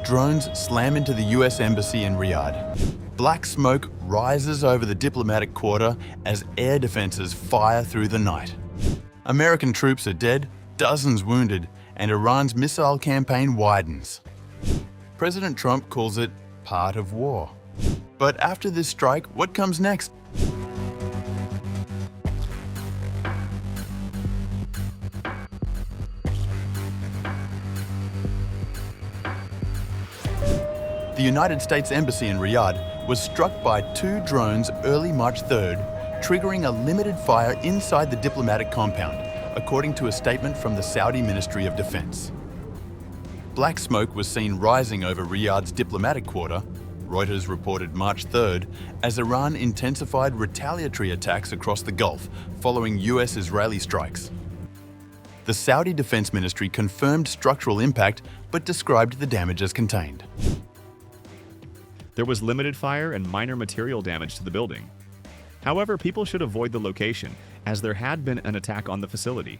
drones slam into the US Embassy in Riyadh. Black smoke rises over the diplomatic quarter as air defenses fire through the night. American troops are dead, dozens wounded, and Iran's missile campaign widens. President Trump calls it part of war. But after this strike, what comes next? The United States Embassy in Riyadh was struck by 2 drones early March 3rd, triggering a limited fire inside the diplomatic compound, according to a statement from the Saudi Ministry of Defense. Black smoke was seen rising over Riyadh's diplomatic quarter, Reuters reported March 3rd, as Iran intensified retaliatory attacks across the Gulf following US-Israeli strikes. The Saudi Defense Ministry confirmed structural impact but described the damage as contained. There was limited fire and minor material damage to the building. However, people should avoid the location, as there had been an attack on the facility.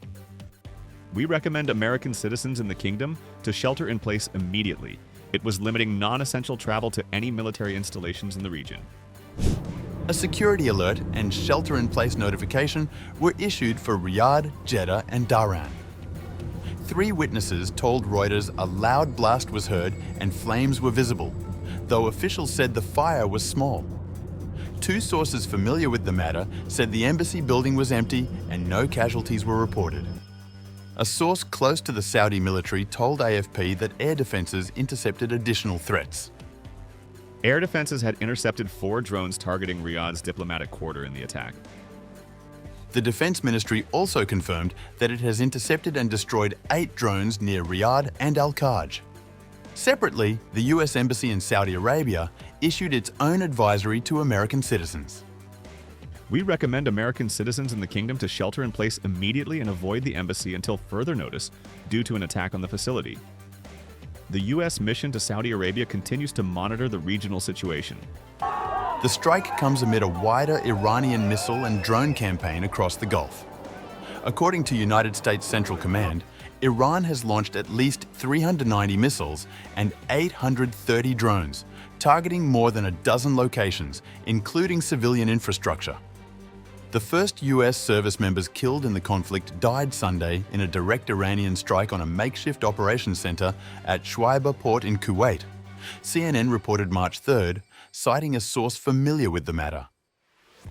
We recommend American citizens in the kingdom to shelter in place immediately. It was limiting non-essential travel to any military installations in the region. A security alert and shelter-in-place notification were issued for Riyadh, Jeddah, and Dhahran. 3 witnesses told Reuters a loud blast was heard and flames were visible, though officials said the fire was small. 2 sources familiar with the matter said the embassy building was empty and no casualties were reported. A source close to the Saudi military told AFP that air defenses intercepted additional threats. Air defenses had intercepted 4 drones targeting Riyadh's diplomatic quarter in the attack. The Defense Ministry also confirmed that it has intercepted and destroyed 8 drones near Riyadh and Al-Kaj. Separately, the US Embassy in Saudi Arabia issued its own advisory to American citizens. We recommend American citizens in the kingdom to shelter in place immediately and avoid the embassy until further notice due to an attack on the facility. The U.S. mission to Saudi Arabia continues to monitor the regional situation. The strike comes amid a wider Iranian missile and drone campaign across the Gulf. According to United States Central Command, Iran has launched at least 390 missiles and 830 drones, targeting more than a dozen locations, including civilian infrastructure. The first US service members killed in the conflict died Sunday in a direct Iranian strike on a makeshift operations center at Shuaibah port in Kuwait. CNN reported March 3rd, citing a source familiar with the matter.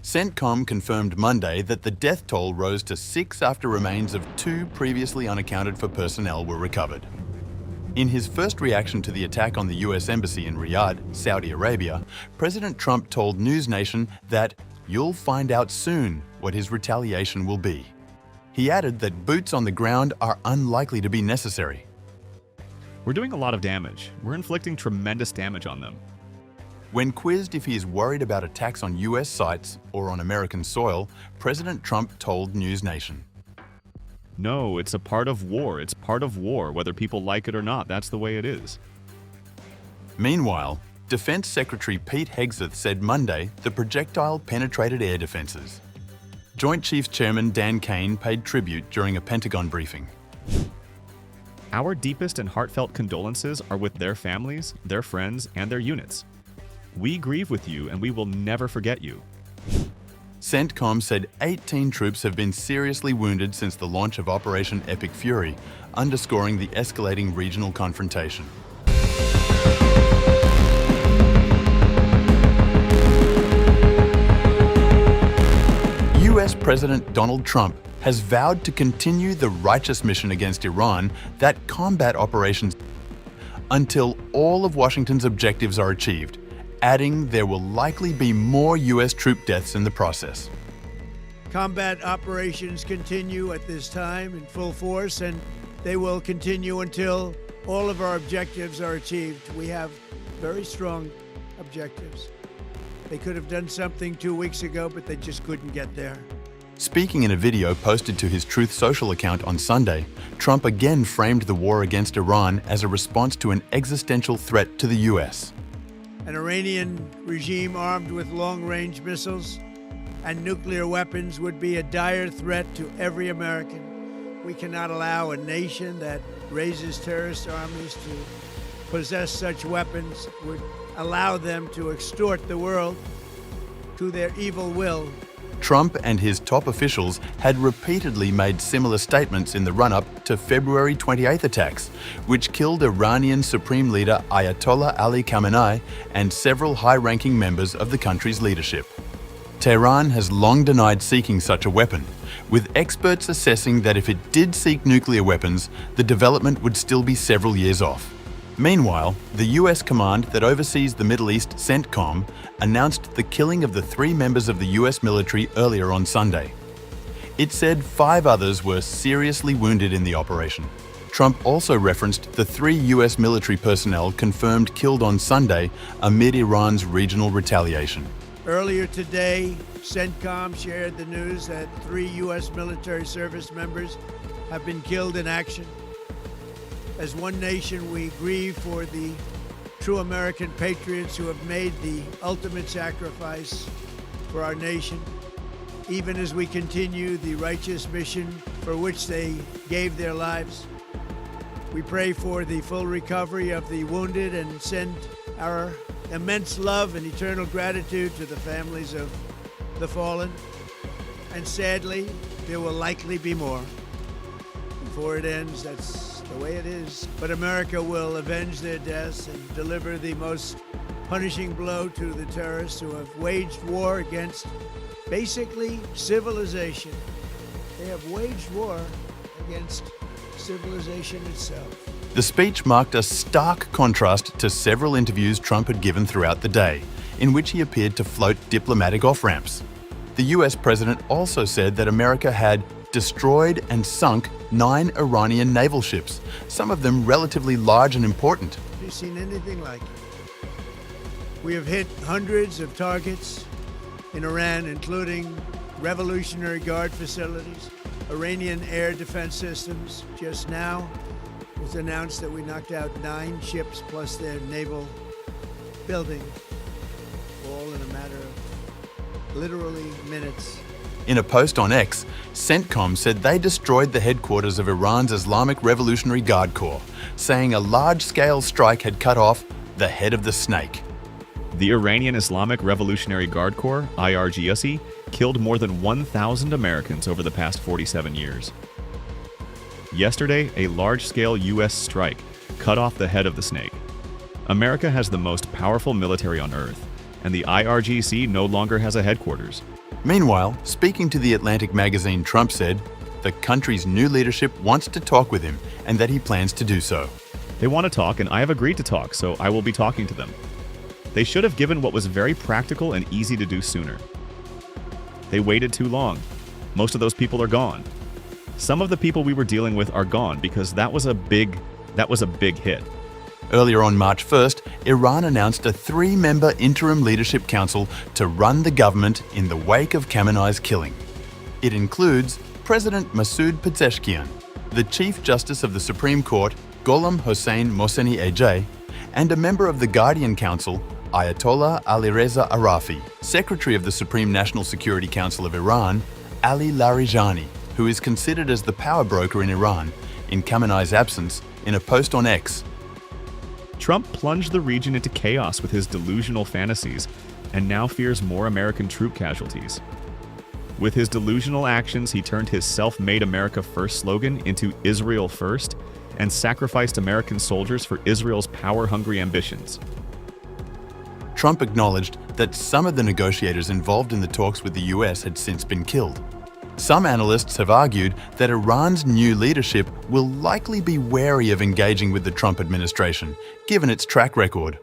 CENTCOM confirmed Monday that the death toll rose to 6 after remains of 2 previously unaccounted for personnel were recovered. In his first reaction to the attack on the US Embassy in Riyadh, Saudi Arabia, President Trump told News Nation that "You'll find out soon what his retaliation will be." He added that boots on the ground are unlikely to be necessary. We're doing a lot of damage. We're inflicting tremendous damage on them. When quizzed if he is worried about attacks on US sites or on American soil, President Trump told News Nation, No, it's a part of war. It's part of war, whether people like it or not. That's the way it is. Meanwhile, Defense Secretary Pete Hegseth said Monday the projectile penetrated air defenses. Joint Chiefs Chairman Dan Kane paid tribute during a Pentagon briefing. Our deepest and heartfelt condolences are with their families, their friends, and their units. We grieve with you and we will never forget you. CENTCOM said 18 troops have been seriously wounded since the launch of Operation Epic Fury, underscoring the escalating regional confrontation. US President Donald Trump has vowed to continue the righteous mission against Iran that combat operations until all of Washington's objectives are achieved, adding there will likely be more US troop deaths in the process. Combat operations continue at this time in full force, and they will continue until all of our objectives are achieved. We have very strong objectives. They could have done something 2 weeks ago, but they just couldn't get there. Speaking in a video posted to his Truth Social account on Sunday, Trump again framed the war against Iran as a response to an existential threat to the US. An Iranian regime armed with long-range missiles and nuclear weapons would be a dire threat to every American. We cannot allow a nation that raises terrorist armies to possess such weapons would allow them to extort the world to their evil will. Trump and his top officials had repeatedly made similar statements in the run-up to February 28th attacks, which killed Iranian Supreme Leader Ayatollah Ali Khamenei and several high-ranking members of the country's leadership. Tehran has long denied seeking such a weapon, with experts assessing that if it did seek nuclear weapons, the development would still be several years off. Meanwhile, the US command that oversees the Middle East, CENTCOM, announced the killing of the 3 members of the US military earlier on Sunday. It said 5 others were seriously wounded in the operation. Trump also referenced the 3 US military personnel confirmed killed on Sunday amid Iran's regional retaliation. Earlier today, CENTCOM shared the news that 3 U.S. military service members have been killed in action. As one nation, we grieve for the true American patriots who have made the ultimate sacrifice for our nation, even as we continue the righteous mission for which they gave their lives. We pray for the full recovery of the wounded and send our immense love and eternal gratitude to the families of the fallen. And sadly, there will likely be more. Before it ends, that's the way it is. But America will avenge their deaths and deliver the most punishing blow to the terrorists who have waged war against basically civilization. They have waged war against civilization itself. The speech marked a stark contrast to several interviews Trump had given throughout the day, in which he appeared to float diplomatic off-ramps. The US president also said that America had destroyed and sunk 9 Iranian naval ships, some of them relatively large and important. Have you seen anything like it? We have hit hundreds of targets in Iran, including Revolutionary Guard facilities, Iranian air defense systems. Just now, it was announced that we knocked out 9 ships plus their naval building, all in a matter of literally minutes. In a post on X, CENTCOM said they destroyed the headquarters of Iran's Islamic Revolutionary Guard Corps, saying a large-scale strike had cut off the head of the snake. The Iranian Islamic Revolutionary Guard Corps, IRGC, killed more than 1,000 Americans over the past 47 years. Yesterday, a large-scale U.S. strike cut off the head of the snake. America has the most powerful military on Earth, and the IRGC no longer has a headquarters. Meanwhile, speaking to The Atlantic magazine, Trump said the country's new leadership wants to talk with him and that he plans to do so. They want to talk, and I have agreed to talk, so I will be talking to them. They should have given what was very practical and easy to do sooner. They waited too long. Most of those people are gone. Some of the people we were dealing with are gone because that was a big hit. Earlier on March 1st, Iran announced a 3-member interim leadership council to run the government in the wake of Khamenei's killing. It includes President Masoud Pezeshkian, the Chief Justice of the Supreme Court, Gholam Hossein Mohseni Ejei, and a member of the Guardian Council, Ayatollah Alireza Arafi, Secretary of the Supreme National Security Council of Iran, Ali Larijani, who is considered as the power broker in Iran, in Khamenei's absence, in a post on X. Trump plunged the region into chaos with his delusional fantasies and now fears more American troop casualties. With his delusional actions, he turned his self-made America First slogan into Israel First and sacrificed American soldiers for Israel's power-hungry ambitions. Trump acknowledged that some of the negotiators involved in the talks with the US had since been killed. Some analysts have argued that Iran's new leadership will likely be wary of engaging with the Trump administration, given its track record.